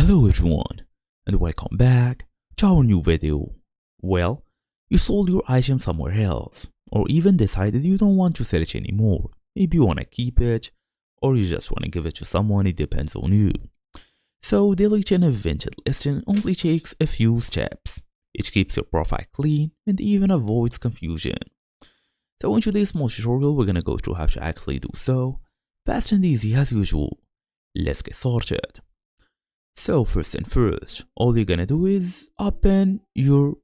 Hello everyone, and welcome back to our new video. Well, you sold your item somewhere else, or even decided you don't want to sell it anymore. Maybe you want to keep it, or you just want to give it to someone, it depends on you. So deleting a Vinted listing only takes a few steps. It keeps your profile clean and even avoids confusion. So in today's small tutorial, we're gonna go through how to actually do so, fast and easy as usual. Let's get started. So first and first, all you're gonna do is open your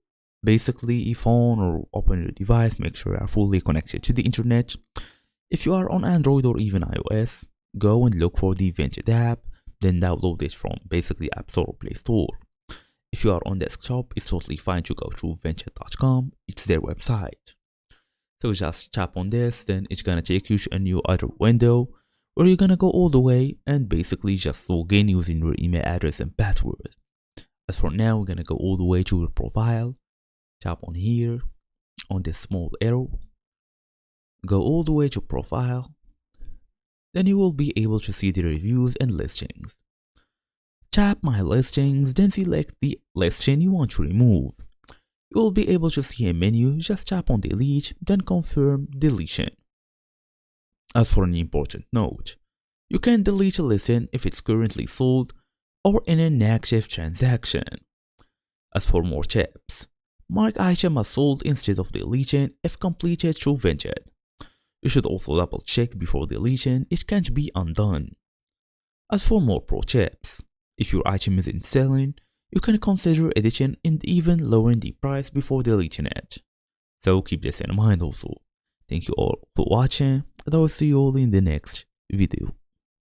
basically phone or open your device, make sure you are fully connected to the internet. If you are on Android or even iOS, go and look for the Vinted app, then download it from basically App Store or Play Store. If you are on desktop, it's totally fine to go to vinted.com, it's their website. So just tap on this, then it's gonna take you to a new other window where you're gonna go all the way and basically just log in using your email address and password. As for now, we're gonna go all the way to your profile, tap on here, on this small arrow, go all the way to profile, then you will be able to see the reviews and listings. Tap my listings, then select the listing you want to remove. You will be able to see a menu, just tap on delete, then confirm deletion. As for an important note, you can delete a listing if it's currently sold or in an active transaction. As for more tips, mark item as sold instead of deleting if completed through Vinted. You should also double check before deleting, it can't be undone. As for more pro tips, if your item isn't selling, you can consider editing and even lowering the price before deleting it. So keep this in mind also. Thank you all for watching, and I will see you all in the next video.